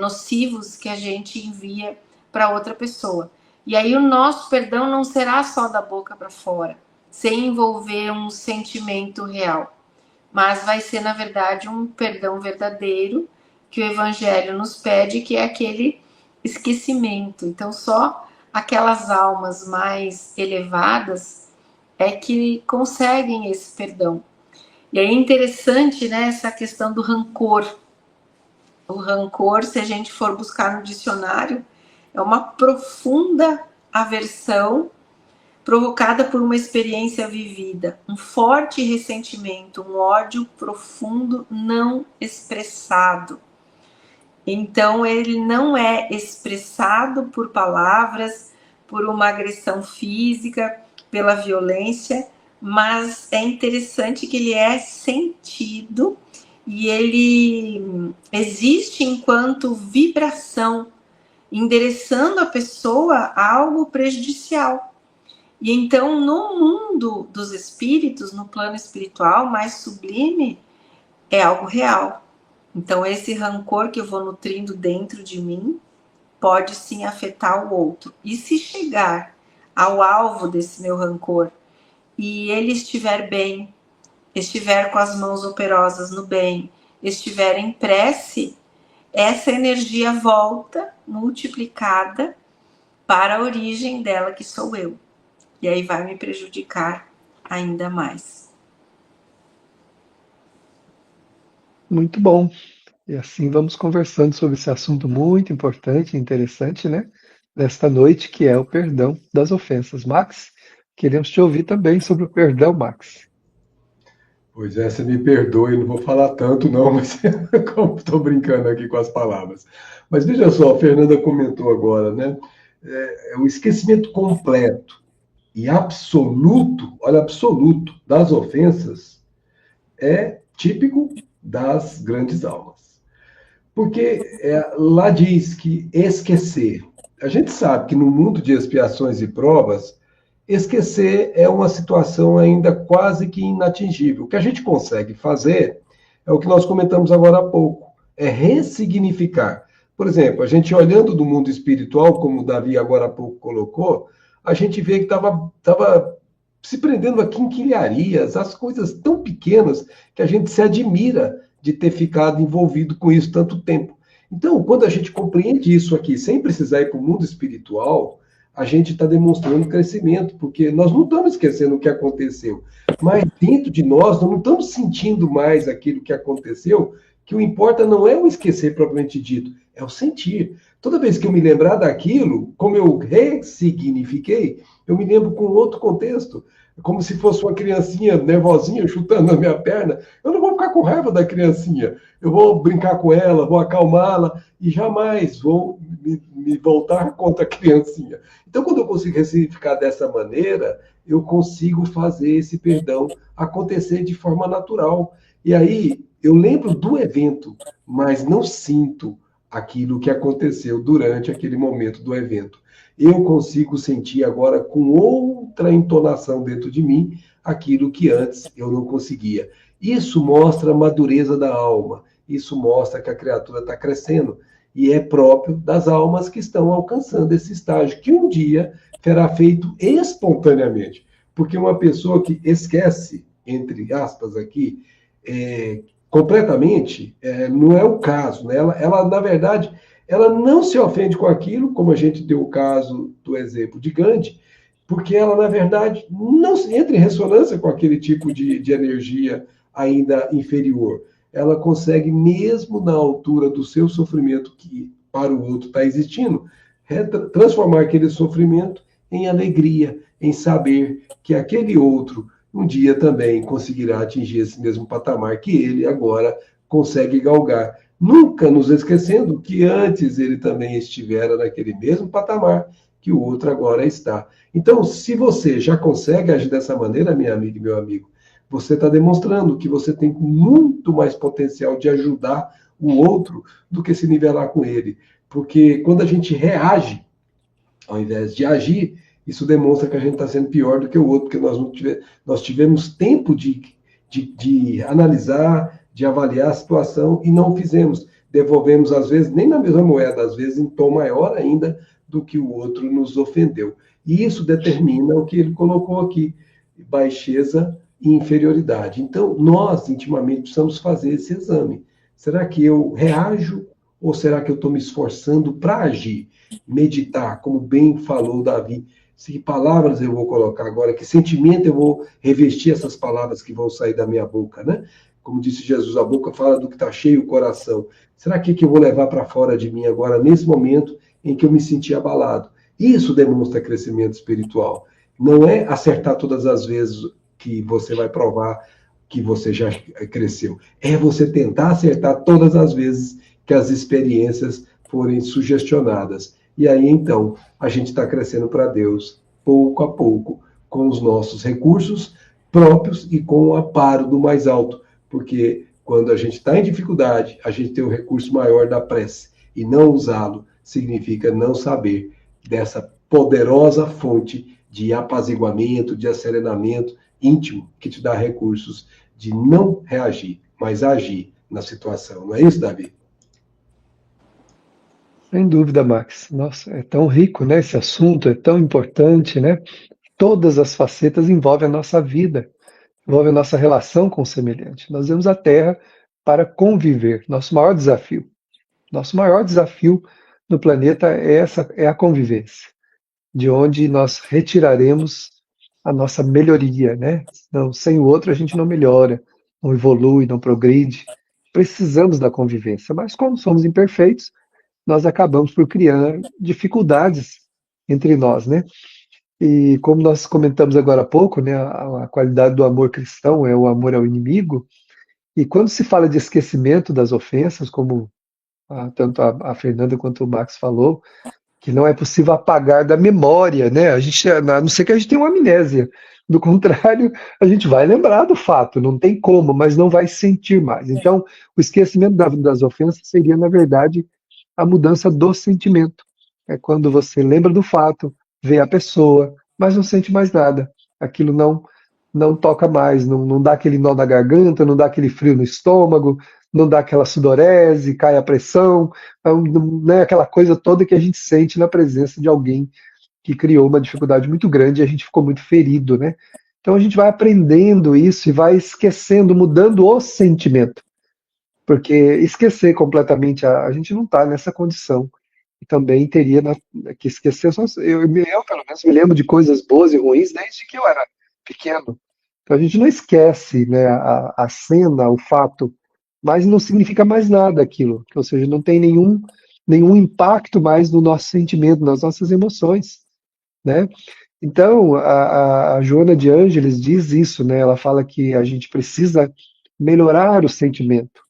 nocivos que a gente envia para outra pessoa. E aí o nosso perdão não será só da boca para fora, sem envolver um sentimento real, mas vai ser, na verdade, um perdão verdadeiro que o Evangelho nos pede, que é aquele esquecimento. Então, só aquelas almas mais elevadas é que conseguem esse perdão. E aí é interessante, né, essa questão do rancor. O rancor, se a gente for buscar no dicionário, é uma profunda aversão provocada por uma experiência vivida, um forte ressentimento, um ódio profundo não expressado. Então, ele não é expressado por palavras, por uma agressão física, pela violência, mas é interessante que ele é sentido e ele existe enquanto vibração, endereçando a pessoa a algo prejudicial. E então, no mundo dos espíritos, no plano espiritual mais sublime, é algo real. Então, esse rancor que eu vou nutrindo dentro de mim pode sim afetar o outro. E se chegar ao alvo desse meu rancor e ele estiver bem, estiver com as mãos operosas no bem, estiver em prece, essa energia volta multiplicada para a origem dela, que sou eu. E aí vai me prejudicar ainda mais. Muito bom. E assim vamos conversando sobre esse assunto muito importante e interessante, né? Desta noite, que é o perdão das ofensas. Max, queremos te ouvir também sobre o perdão, Max. Pois é, você me perdoe, não vou falar tanto não, mas como estou brincando aqui com as palavras. Mas veja só, a Fernanda comentou agora, né? O esquecimento completo e absoluto, olha, absoluto, das ofensas é típico das grandes almas. Porque lá diz que esquecer. A gente sabe que no mundo de expiações e provas, esquecer é uma situação ainda quase que inatingível. O que a gente consegue fazer é o que nós comentamos agora há pouco, é ressignificar. Por exemplo, a gente olhando do mundo espiritual, como o Davi agora há pouco colocou, a gente vê que estava se prendendo a quinquilharias, as coisas tão pequenas que a gente se admira de ter ficado envolvido com isso tanto tempo. Então, quando a gente compreende isso aqui, sem precisar ir para o mundo espiritual, a gente está demonstrando crescimento, porque nós não estamos esquecendo o que aconteceu, mas dentro de nós não estamos sentindo mais aquilo que aconteceu, que o importa não é o esquecer propriamente dito, é o sentir. Toda vez que eu me lembrar daquilo, como eu ressignifiquei, eu me lembro com outro contexto, como se fosse uma criancinha nervosinha chutando a minha perna. Eu não vou ficar com raiva da criancinha, eu vou brincar com ela, vou acalmá-la e jamais vou me voltar contra a criancinha. Então, quando eu consigo ressignificar dessa maneira, eu consigo fazer esse perdão acontecer de forma natural. E aí, eu lembro do evento, mas não sinto aquilo que aconteceu durante aquele momento do evento. Eu consigo sentir agora com outra entonação dentro de mim aquilo que antes eu não conseguia. Isso mostra a madureza da alma, isso mostra que a criatura está crescendo e é próprio das almas que estão alcançando esse estágio, que um dia será feito espontaneamente. Porque uma pessoa que esquece, entre aspas aqui, completamente, não é o caso, né? Ela, na verdade, ela não se ofende com aquilo, como a gente deu o caso do exemplo de Gandhi, porque ela, na verdade, não entra em ressonância com aquele tipo de energia ainda inferior. Ela consegue, mesmo na altura do seu sofrimento, que para o outro está existindo, transformar aquele sofrimento em alegria, em saber que aquele outro um dia também conseguirá atingir esse mesmo patamar que ele agora consegue galgar. Nunca nos esquecendo que antes ele também estivera naquele mesmo patamar que o outro agora está. Então, se você já consegue agir dessa maneira, minha amiga e meu amigo, você está demonstrando que você tem muito mais potencial de ajudar o outro do que se nivelar com ele. Porque quando a gente reage, ao invés de agir, isso demonstra que a gente está sendo pior do que o outro, porque nós tivemos tempo de analisar, de avaliar a situação e não fizemos. Devolvemos, às vezes, nem na mesma moeda, às vezes em tom maior ainda do que o outro nos ofendeu. E isso determina o que ele colocou aqui, baixeza e inferioridade. Então, nós, intimamente, precisamos fazer esse exame. Será que eu reajo ou será que eu estou me esforçando para agir? Meditar, como bem falou Davi, que palavras eu vou colocar agora, que sentimento eu vou revestir essas palavras que vão sair da minha boca, né? Como disse Jesus, a boca fala do que está cheio o coração. Será que eu vou levar para fora de mim agora, nesse momento em que eu me senti abalado? Isso demonstra crescimento espiritual. Não é acertar todas as vezes que você vai provar que você já cresceu. É você tentar acertar todas as vezes que as experiências forem sugestionadas. E aí, então, a gente está crescendo para Deus, pouco a pouco, com os nossos recursos próprios e com o amparo do mais alto. Porque quando a gente está em dificuldade, a gente tem o recurso maior da prece. E não usá-lo significa não saber dessa poderosa fonte de apaziguamento, de acerenamento íntimo, que te dá recursos de não reagir, mas agir na situação. Não é isso, Davi? Sem dúvida, Max. Nossa, é tão rico, né? Esse assunto é tão importante, né? Todas as facetas envolvem a nossa vida, envolvem a nossa relação com o semelhante. Nós vemos a Terra para conviver. Nosso maior desafio no planeta é a convivência, de onde nós retiraremos a nossa melhoria, né? Não, sem o outro a gente não melhora, não evolui, não progride. Precisamos da convivência, mas como somos imperfeitos, nós acabamos por criar dificuldades entre nós, né? E como nós comentamos agora há pouco, né, a qualidade do amor cristão é o amor ao inimigo. E quando se fala de esquecimento das ofensas, como tanto a Fernanda quanto o Max falou, que não é possível apagar da memória, né? A não ser que a gente tenha uma amnésia. Do contrário, a gente vai lembrar do fato, não tem como, mas não vai sentir mais. Então, o esquecimento das ofensas seria, na verdade, a mudança do sentimento. É quando você lembra do fato, vê a pessoa, mas não sente mais nada. Aquilo não toca mais, não dá aquele nó na garganta, não dá aquele frio no estômago, não dá aquela sudorese, cai a pressão, não é aquela coisa toda que a gente sente na presença de alguém que criou uma dificuldade muito grande e a gente ficou muito ferido, né? Então a gente vai aprendendo isso e vai esquecendo, mudando o sentimento. Porque esquecer completamente, a gente não está nessa condição. E também teria que esquecer. Eu, pelo menos, me lembro de coisas boas e ruins desde que eu era pequeno. Então a gente não esquece, né, a cena, o fato, mas não significa mais nada aquilo. Ou seja, não tem nenhum impacto mais no nosso sentimento, nas nossas emoções, né? Então, a Joana de Ângeles diz isso, né? Ela fala que a gente precisa melhorar o sentimento.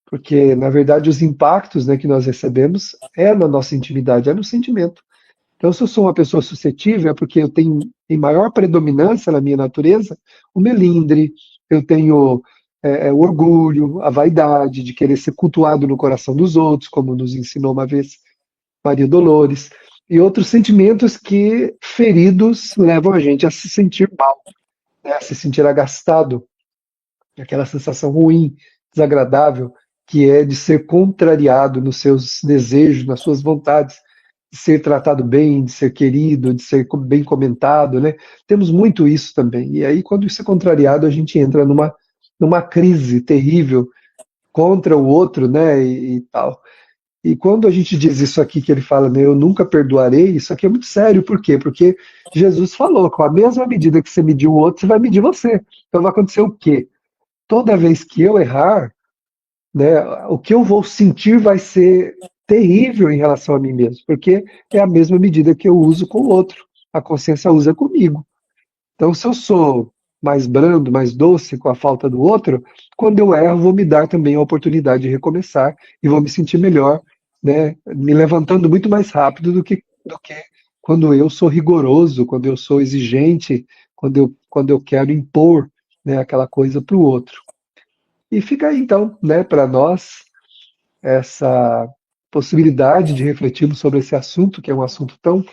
Porque, na verdade, os impactos, né, que nós recebemos é na nossa intimidade, é no sentimento. Então, se eu sou uma pessoa suscetível, é porque eu tenho em maior predominância na minha natureza o melindre, eu tenho o orgulho, a vaidade de querer ser cultuado no coração dos outros, como nos ensinou uma vez Maria Dolores, e outros sentimentos que, feridos, levam a gente a se sentir mal, né, a se sentir agastado, aquela sensação ruim, desagradável, que é de ser contrariado nos seus desejos, nas suas vontades, de ser tratado bem, de ser querido, de ser bem comentado, né? Temos muito isso também. E aí, quando isso é contrariado, a gente entra numa crise terrível contra o outro, né? E tal. E quando a gente diz isso aqui, que ele fala, né, eu nunca perdoarei, isso aqui é muito sério. Por quê? Porque Jesus falou, com a mesma medida que você mediu o outro, você vai medir você. Então vai acontecer o quê? Toda vez que eu errar, né, o que eu vou sentir vai ser terrível em relação a mim mesmo, porque é a mesma medida que eu uso com o outro. A consciência usa comigo. Então, se eu sou mais brando, mais doce com a falta do outro, quando eu erro, vou me dar também a oportunidade de recomeçar e vou me sentir melhor, né, me levantando muito mais rápido do que quando eu sou rigoroso, quando eu sou exigente, quando eu quero impor, né, aquela coisa para o outro. E fica aí, então, né, para nós, essa possibilidade de refletirmos sobre esse assunto, que é um assunto tão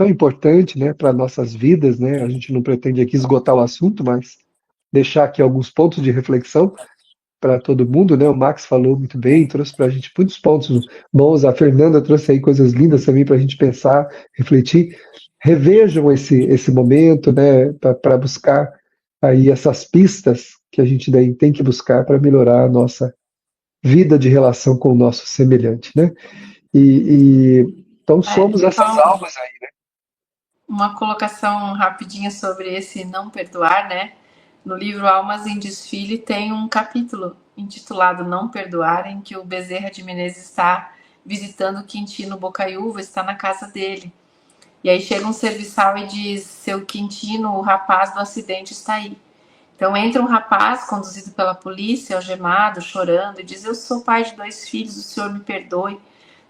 importante, né, para nossas vidas, né? A gente não pretende aqui esgotar o assunto, mas deixar aqui alguns pontos de reflexão para todo mundo, né? O Max falou muito bem, trouxe para a gente muitos pontos bons. A Fernanda trouxe aí coisas lindas também para a gente pensar, refletir. Revejam esse momento, né? Para buscar aí essas pistas que a gente daí tem que buscar para melhorar a nossa vida de relação com o nosso semelhante, né? Então somos essas almas aí, né? Uma colocação rapidinha sobre esse não perdoar, né? No livro Almas em Desfile tem um capítulo intitulado Não Perdoar, em que o Bezerra de Menezes está visitando o Quintino Bocaiúva, está na casa dele. E aí chega um serviçal e diz: seu Quintino, o rapaz do acidente está aí. Então entra um rapaz conduzido pela polícia, algemado, chorando, e diz: eu sou pai de 2 filhos, o senhor me perdoe,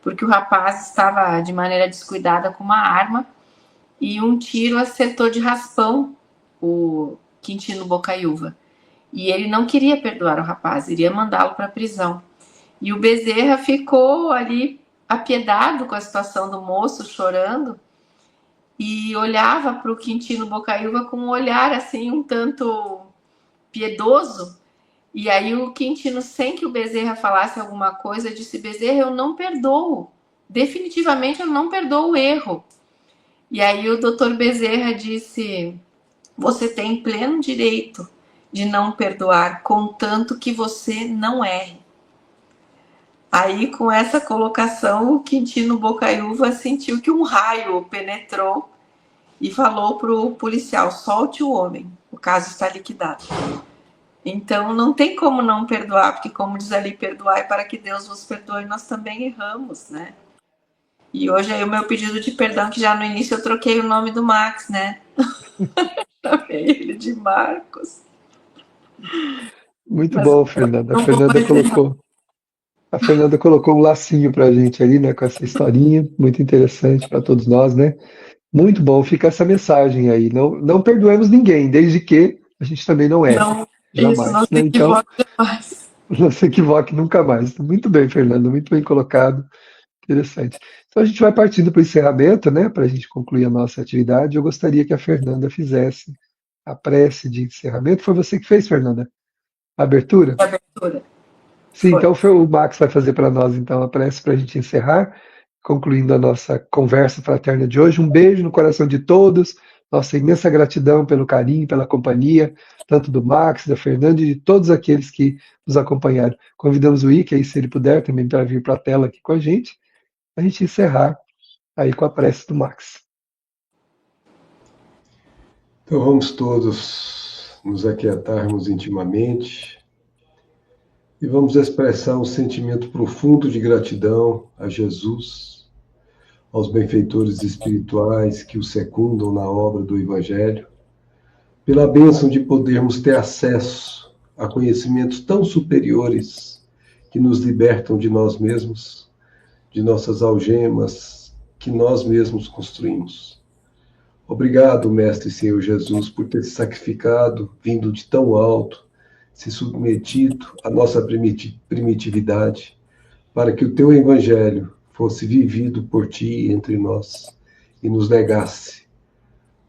porque o rapaz estava de maneira descuidada com uma arma e um tiro acertou de raspão o Quintino Bocaiúva. E ele não queria perdoar o rapaz, iria mandá-lo para a prisão. E o Bezerra ficou ali apiedado com a situação do moço, chorando, e olhava para o Quintino Bocaiúva com um olhar assim um tanto piedoso. E aí o Quintino, sem que o Bezerra falasse alguma coisa, disse: Bezerra, eu não perdoo, definitivamente eu não perdoo o erro. E aí o doutor Bezerra disse: você tem pleno direito de não perdoar, contanto que você não erre. Aí, com essa colocação, o Quintino Bocaiúva sentiu que um raio o penetrou e falou para o policial: solte o homem, o caso está liquidado. Então, não tem como não perdoar, porque, como diz ali, perdoai para que Deus vos perdoe, nós também erramos, né? E hoje aí o meu pedido de perdão, que já no início eu troquei o nome do Max, né? Chamei ele de Marcos. Muito Mas bom, Fernanda. A Fernanda colocou um lacinho para a gente ali, né, com essa historinha, muito interessante para todos nós, né? Muito bom, fica essa mensagem aí. Não perdoemos ninguém, desde que a gente também não erre. não, isso, não Jamais, se né? Então, equivoque jamais. não se equivoque nunca mais. Muito bem, Fernanda, muito bem colocado. Interessante. Então a gente vai partindo para o encerramento, né, para a gente concluir a nossa atividade. Eu gostaria que a Fernanda fizesse a prece de encerramento. Foi você que fez, Fernanda? A abertura? A abertura. Sim, Foi. então o Max vai fazer para nós então a prece para a gente encerrar, concluindo a nossa conversa fraterna de hoje. Um beijo no coração de todos, nossa imensa gratidão pelo carinho, pela companhia, tanto do Max, da Fernanda e de todos aqueles que nos acompanharam. Convidamos o Ike, aí, se ele puder, também para vir para a tela aqui com a gente encerrar aí com a prece do Max. Então vamos todos nos aquietarmos intimamente e vamos expressar um sentimento profundo de gratidão a Jesus, aos benfeitores espirituais que o secundam na obra do Evangelho, pela bênção de podermos ter acesso a conhecimentos tão superiores que nos libertam de nós mesmos, de nossas algemas que nós mesmos construímos. Obrigado, Mestre Senhor Jesus, por ter se sacrificado, vindo de tão alto, se submetido à nossa primitividade, para que o teu Evangelho fosse vivido por ti entre nós e nos legasse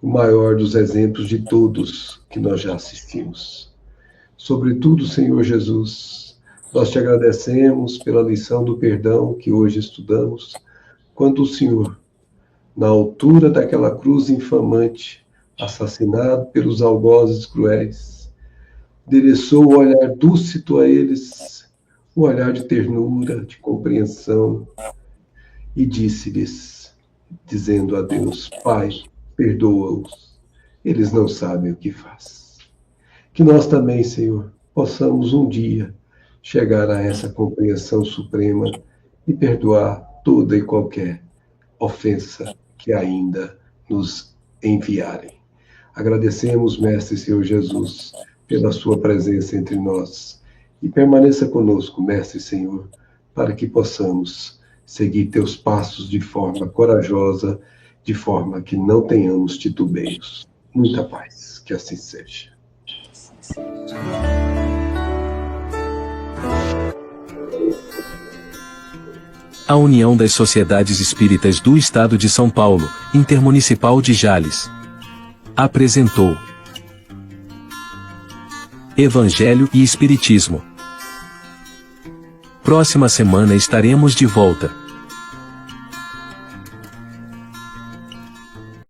o maior dos exemplos de todos que nós já assistimos. Sobretudo, Senhor Jesus, nós te agradecemos pela lição do perdão que hoje estudamos, quando o Senhor, na altura daquela cruz infamante, assassinado pelos algozes cruéis, endereçou o olhar dúcito a eles, o olhar de ternura, de compreensão, e disse-lhes, dizendo a Deus: Pai, perdoa-os, eles não sabem o que faz. Que nós também, Senhor, possamos um dia chegar a essa compreensão suprema e perdoar toda e qualquer ofensa que ainda nos enviarem. Agradecemos, Mestre Senhor Jesus, pela sua presença entre nós e permaneça conosco, Mestre Senhor, para que possamos seguir teus passos de forma corajosa de forma que não tenhamos titubeios. Muita paz, que assim seja. A União das Sociedades Espíritas do Estado de São Paulo, Intermunicipal de Jales, apresentou Evangelho e Espiritismo. Próxima semana estaremos de volta.